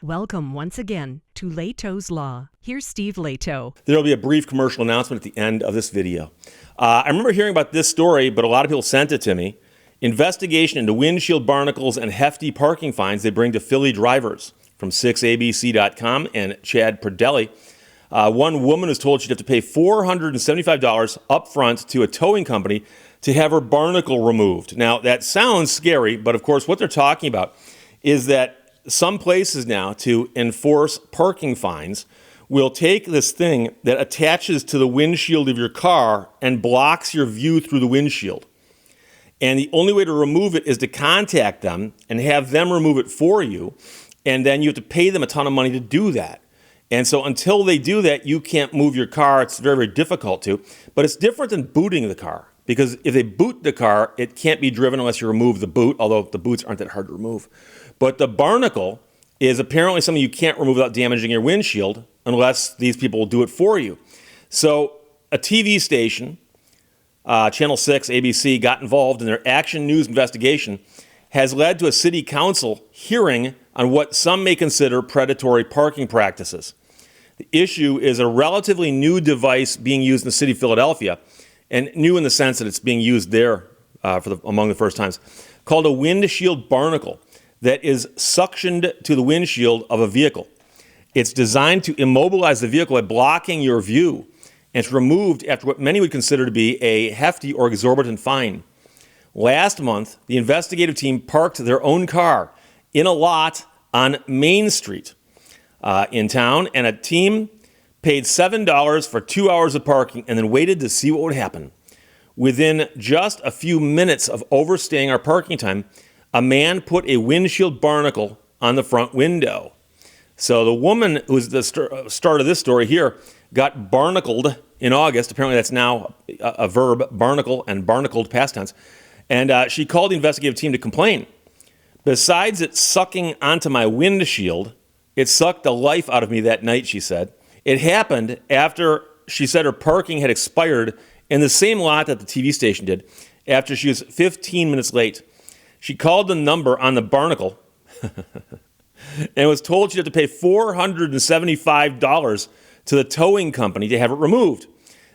Welcome once again to Lehto's Law. Here's Steve Lehto. There will be a brief commercial announcement at the end of this video. I remember hearing about this story, but a lot of people sent it to me. Investigation into windshield barnacles and hefty parking fines they bring to Philly drivers. From 6abc.com and Chad Perdelli. One woman was told she'd have to pay $475 up front to a towing company to have her barnacle removed. Now, that sounds scary, but of course what they're talking about is that some places now, to enforce parking fines, will take this thing that attaches to the windshield of your car and blocks your view through the windshield. And the only way to remove it is to contact them and have them remove it for you. And then you have to pay them a ton of money to do that. And so until they do that, you can't move your car. It's very, very difficult to. But it's different than booting the car. Because if they boot the car, it can't be driven unless you remove the boot, although the boots aren't that hard to remove. But the barnacle is apparently something you can't remove without damaging your windshield unless these people will do it for you. So a TV station, Channel 6, ABC, got involved in their Action News investigation, has led to a city council hearing on what some may consider predatory parking practices. The issue is a relatively new device being used in the city of Philadelphia, and new in the sense that it's being used there among the first times, called a windshield barnacle that is suctioned to the windshield of a vehicle. It's designed to immobilize the vehicle by blocking your view, and it's removed after what many would consider to be a hefty or exorbitant fine. Last month, the investigative team parked their own car in a lot on Main Street in town, and a team paid $7 for 2 hours of parking and then waited to see what would happen. Within just a few minutes of overstaying our parking time, a man put a windshield barnacle on the front window. So the woman who's the start of this story here got barnacled in August. Apparently that's now a verb, barnacle and barnacled past tense. And she called the investigative team to complain. Besides it sucking onto my windshield, it sucked the life out of me that night, she said. It happened after she said her parking had expired in the same lot that the TV station did, after she was 15 minutes late. She called the number on the barnacle and was told she'd have to pay $475 to the towing company to have it removed.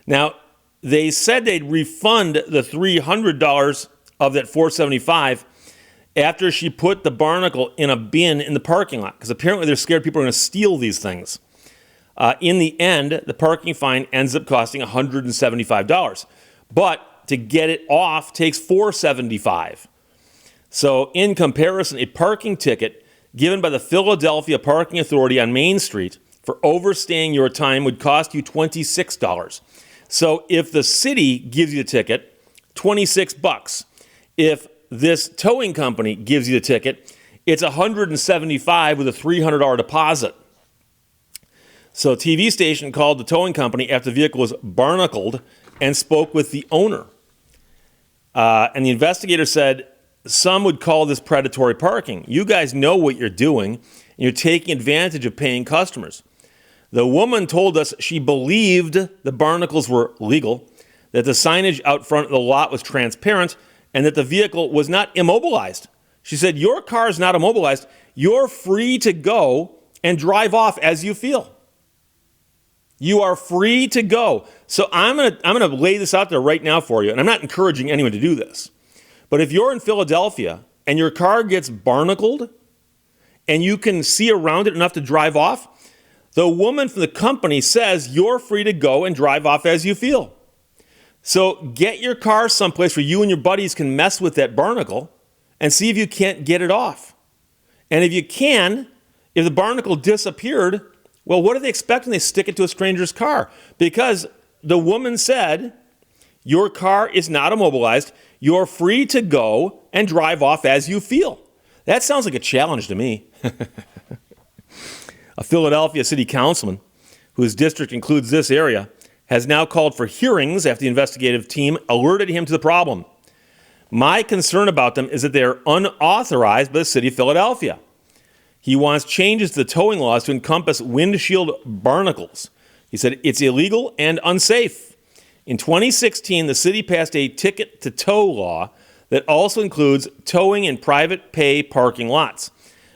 Now, they said they'd refund the $300 of that $475 after she put the barnacle in a bin in the parking lot, because apparently they're scared people are going to steal these things. In the end, the parking fine ends up costing $175. But to get it off takes $475. So in comparison, a parking ticket given by the Philadelphia Parking Authority on Main Street for overstaying your time would cost you $26. So if the city gives you the ticket, $26. If this towing company gives you the ticket, it's $175 with a $300 deposit. So a TV station called the towing company after the vehicle was barnacled and spoke with the owner. And the investigator said, some would call this predatory parking. You guys know what you're doing, and you're taking advantage of paying customers. The woman told us she believed the barnacles were legal, that the signage out front of the lot was transparent, and that the vehicle was not immobilized. She said, your car is not immobilized. You're free to go and drive off as you feel. You are free to go. So I'm gonna lay this out there right now for you, and I'm not encouraging anyone to do this. But if you're in Philadelphia and your car gets barnacled and you can see around it enough to drive off, the woman from the company says you're free to go and drive off as you feel. So get your car someplace where you and your buddies can mess with that barnacle and see if you can't get it off. And if you can, if the barnacle disappeared, well, what do they expect when they stick it to a stranger's car? Because the woman said, your car is not immobilized. You're free to go and drive off as you feel. That sounds like a challenge to me. A Philadelphia city councilman, whose district includes this area, has now called for hearings after the investigative team alerted him to the problem. My concern about them is that they are unauthorized by the city of Philadelphia. He wants changes to the towing laws to encompass windshield barnacles. He said it's illegal and unsafe. In 2016, the city passed a ticket-to-tow law that also includes towing in private pay parking lots.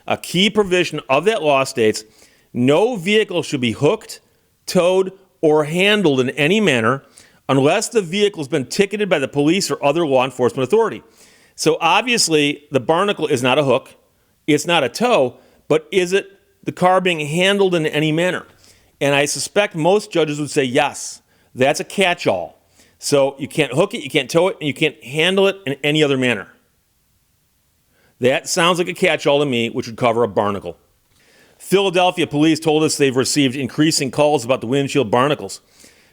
A key provision of that law states, no vehicle should be hooked, towed, or handled in any manner unless the vehicle has been ticketed by the police or other law enforcement authority. So obviously, the barnacle is not a hook, it's not a tow, but is it the car being handled in any manner? And I suspect most judges would say yes, that's a catch-all. So you can't hook it, you can't tow it, and you can't handle it in any other manner. That sounds like a catch-all to me, which would cover a barnacle. Philadelphia police told us they've received increasing calls about the windshield barnacles.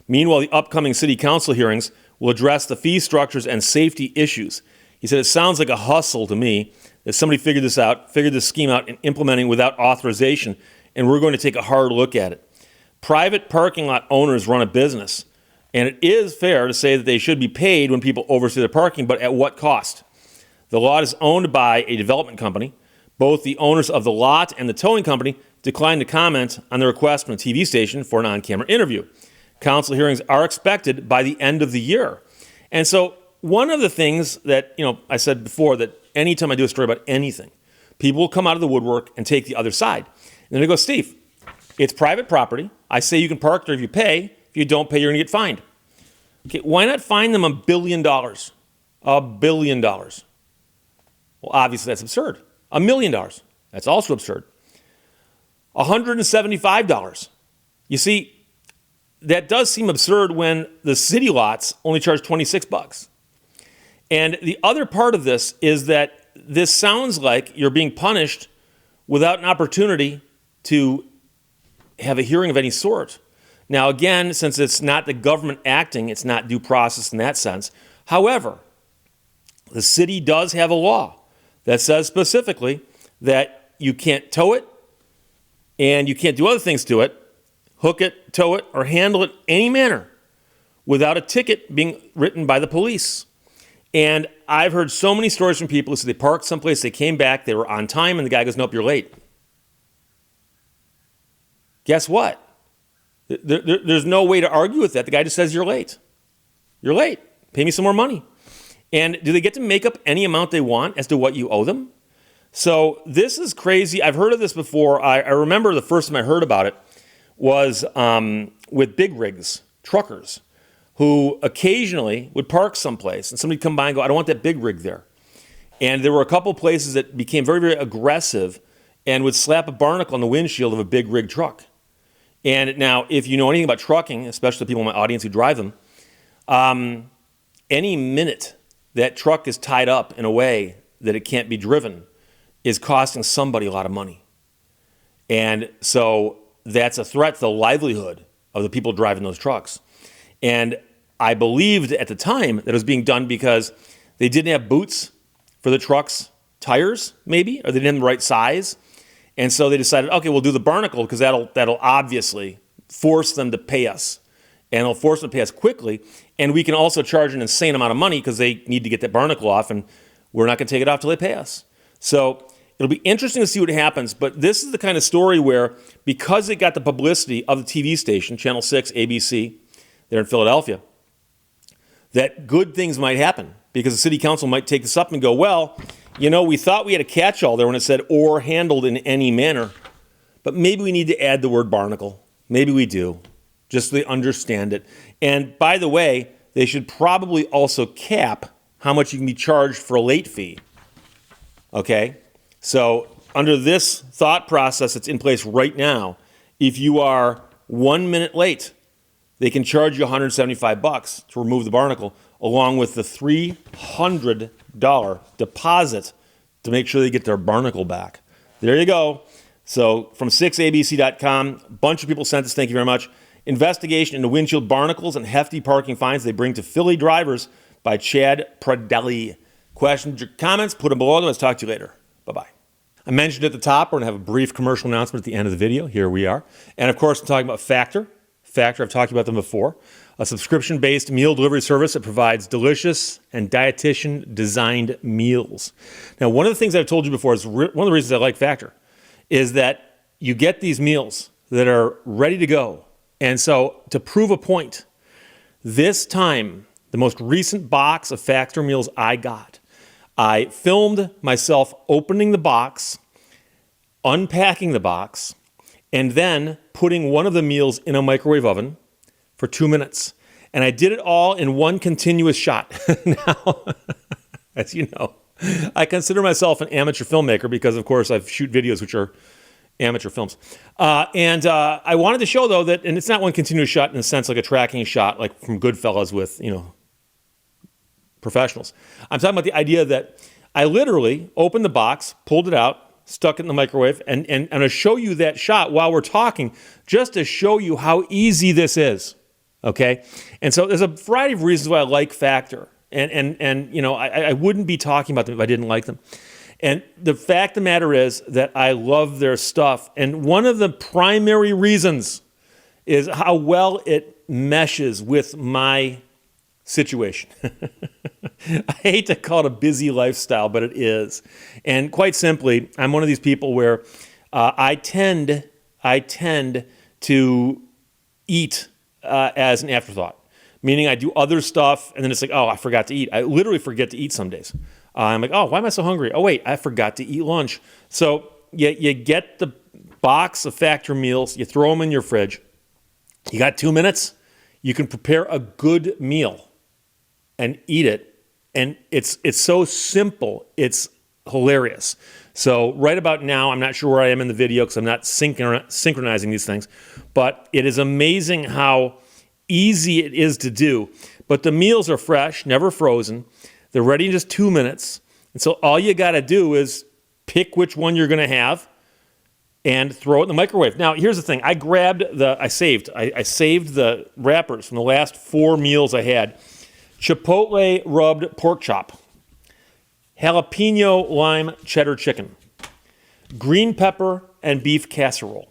Meanwhile, the upcoming city council hearings will address the fee structures and safety issues. He said, it sounds like a hustle to me that somebody figured this scheme out and implementing without authorization, and we're going to take a hard look at it. Private parking lot owners run a business, and it is fair to say that they should be paid when people overstay their parking, but at what cost? The lot is owned by a development company. Both the owners of the lot and the towing company declined to comment on the request from the TV station for an on-camera interview. Council hearings are expected by the end of the year. And so one of the things that, I said before that anytime I do a story about anything, people will come out of the woodwork and take the other side. And then they go, Steve, it's private property. I say you can park there if you pay. If you don't pay, you're going to get fined. Okay, why not fine them $1 billion? $1 billion. Well, obviously that's absurd. $1 million. That's also absurd. $175. You see, that does seem absurd when the city lots only charge $26. And the other part of this is that this sounds like you're being punished without an opportunity to have a hearing of any sort. Now, again, since it's not the government acting, it's not due process in that sense. However, the city does have a law that says specifically that you can't tow it and you can't do other things to it, hook it, tow it, or handle it any manner without a ticket being written by the police. And I've heard so many stories from people who said they parked someplace, they came back, they were on time, and the guy goes, nope, you're late. Guess what? There's no way to argue with that. The guy just says, you're late. You're late. Pay me some more money. And do they get to make up any amount they want as to what you owe them? So this is crazy. I've heard of this before. I remember the first time I heard about it was with big rigs, truckers, who occasionally would park someplace and somebody would come by and go, I don't want that big rig there. And there were a couple places that became very, very aggressive and would slap a barnacle on the windshield of a big rig truck. And now, if you know anything about trucking, especially the people in my audience who drive them, any minute that truck is tied up in a way that it can't be driven is costing somebody a lot of money. And so that's a threat to the livelihood of the people driving those trucks. And I believed at the time that it was being done because they didn't have boots for the truck's tires, maybe, or they didn't have the right size. And so they decided, okay, we'll do the barnacle because that'll obviously force them to pay us. And it'll force them to pay us quickly. And we can also charge an insane amount of money because they need to get that barnacle off, and we're not going to take it off till they pay us. So it'll be interesting to see what happens. But this is the kind of story where, because it got the publicity of the TV station, Channel 6, ABC, there in Philadelphia, that good things might happen because the city council might take this up and go, well, we thought we had a catch-all there when it said or handled in any manner, but maybe we need to add the word barnacle. Maybe we do, just so they understand it. And by the way, they should probably also cap how much you can be charged for a late fee. Okay? So under this thought process that's in place right now, if you are 1 minute late, they can charge you $175 to remove the barnacle, along with the $300 deposit to make sure they get their barnacle back. There you go. So from 6abc.com, a bunch of people sent this. Thank you very much. Investigation into windshield barnacles and hefty parking fines they bring to Philly drivers by Chad Pradelli. Questions or comments, put them below. Let's talk to you later. Bye-bye. I mentioned at the top, we're going to have a brief commercial announcement at the end of the video. Here we are. And of course, I'm talking about Factor. Factor, I've talked about them before. A subscription-based meal delivery service that provides delicious and dietitian-designed meals. Now, one of the things I've told you before is one of the reasons I like Factor is that you get these meals that are ready to go. And so, to prove a point, this time, the most recent box of Factor meals I got, I filmed myself opening the box, unpacking the box, and then putting one of the meals in a microwave oven for 2 minutes. And I did it all in one continuous shot. Now, as you know, I consider myself an amateur filmmaker because, of course, I shoot videos which are amateur films. I wanted to show, though, that, and it's not one continuous shot in a sense like a tracking shot like from Goodfellas with, professionals. I'm talking about the idea that I literally opened the box, pulled it out, stuck it in the microwave, and I'll show you that shot while we're talking just to show you how easy this is, okay? And so there's a variety of reasons why I like Factor. I wouldn't be talking about them if I didn't like them. And the fact of the matter is that I love their stuff. And one of the primary reasons is how well it meshes with my situation. I hate to call it a busy lifestyle, but it is. And quite simply, I'm one of these people where I tend to eat as an afterthought. Meaning I do other stuff, and then it's like, oh, I forgot to eat. I literally forget to eat some days. I'm like, oh, why am I so hungry? Oh, wait, I forgot to eat lunch. So you get the box of Factor meals, you throw them in your fridge. You got 2 minutes. You can prepare a good meal and eat it. And it's so simple. It's hilarious. So right about now, I'm not sure where I am in the video because I'm not synchronizing these things. But it is amazing how easy it is to do, but the meals are fresh, never frozen. They're ready in just 2 minutes. And so all you got to do is pick which one you're going to have and throw it in the microwave. Now, here's the thing. I saved the wrappers from the last 4 meals I had. Chipotle rubbed pork chop, jalapeno lime cheddar chicken, green pepper and beef casserole,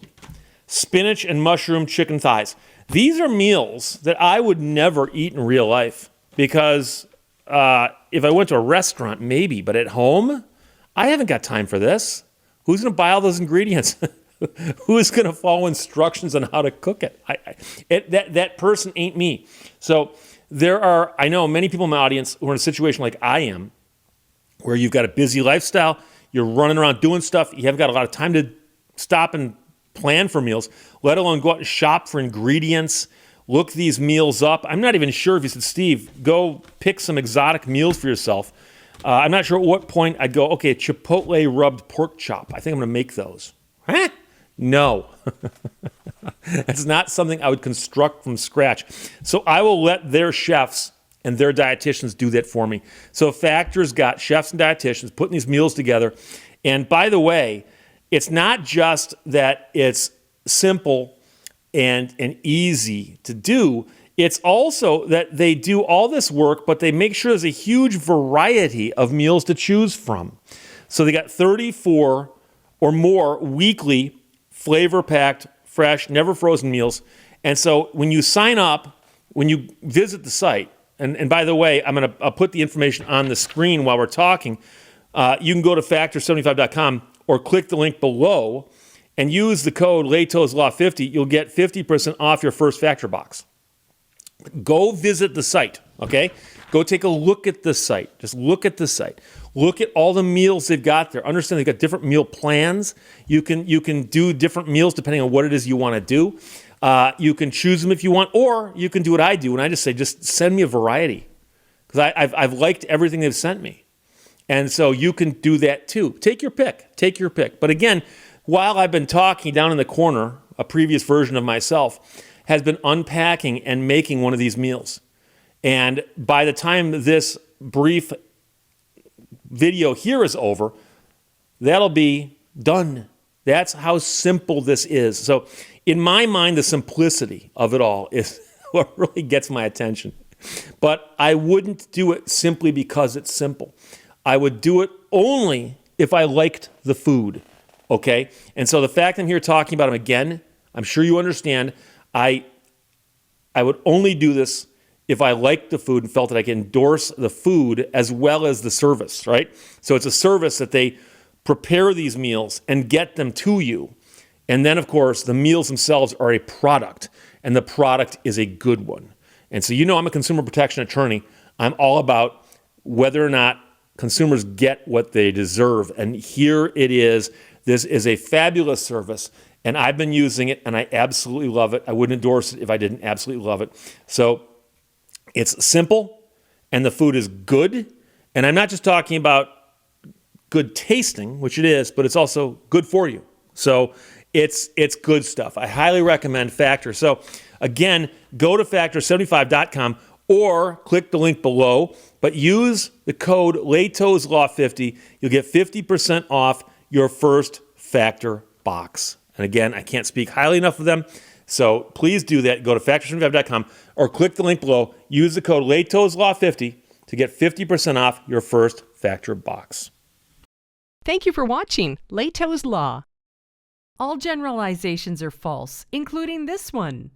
spinach and mushroom chicken thighs. These are meals that I would never eat in real life because if I went to a restaurant, maybe, but at home, I haven't got time for this. Who's going to buy all those ingredients? Who is going to follow instructions on how to cook it? That person ain't me. So I know many people in my audience who are in a situation like I am, where you've got a busy lifestyle, you're running around doing stuff, you haven't got a lot of time to stop and plan for meals, let alone go out and shop for ingredients, look these meals up. I'm not even sure if you said, Steve, go pick some exotic meals for yourself. I'm not sure at what point I'd go, okay, Chipotle rubbed pork chop. I think I'm going to make those. Huh? No. That's not something I would construct from scratch. So I will let their chefs and their dietitians do that for me. So Factor's got chefs and dietitians putting these meals together. And by the way, it's not just that it's simple and easy to do. It's also that they do all this work, but they make sure there's a huge variety of meals to choose from. So they got 34 or more weekly flavor-packed, fresh, never frozen meals. And so when you sign up, when you visit the site, and by the way, I'll put the information on the screen while we're talking. You can go to factor75.com or click the link below and use the code Lehto's Law 50. You'll get 50% off your first Factor box. Go visit the site, okay? Go take a look at the site. Just look at the site. Look at all the meals they've got there. Understand they've got different meal plans. You can do different meals depending on what it is you want to do. You can choose them if you want, or you can do what I do, and I just say, just send me a variety. Because I've liked everything they've sent me. And so you can do that too. Take your pick. Take your pick. But again, while I've been talking, down in the corner, a previous version of myself has been unpacking and making one of these meals. And by the time this brief video here is over, that'll be done. That's how simple this is. So in my mind, the simplicity of it all is what really gets my attention. But I wouldn't do it simply because it's simple. I would do it only if I liked the food, okay? And so the fact I'm here talking about them again, I'm sure you understand, I would only do this if I liked the food and felt that I could endorse the food as well as the service, right? So it's a service that they prepare these meals and get them to you. And then, of course, the meals themselves are a product, and the product is a good one. And so I'm a consumer protection attorney. I'm all about whether or not consumers get what they deserve. And here it is. This is a fabulous service, and I've been using it, and I absolutely love it. I wouldn't endorse it if I didn't absolutely love it. So it's simple, and the food is good. And I'm not just talking about good tasting, which it is, but it's also good for you. So it's good stuff. I highly recommend Factor. So again, go to factor75.com or click the link below, but use the code Lehto's Law 50. You'll get 50% off your first Factor box. And again, I can't speak highly enough of them, so please do that. Go to factor75.com or click the link below. Use the code Lehto's Law 50 to get 50% off your first Factor box. Thank you for watching Lehto's Law. All generalizations are false, including this one.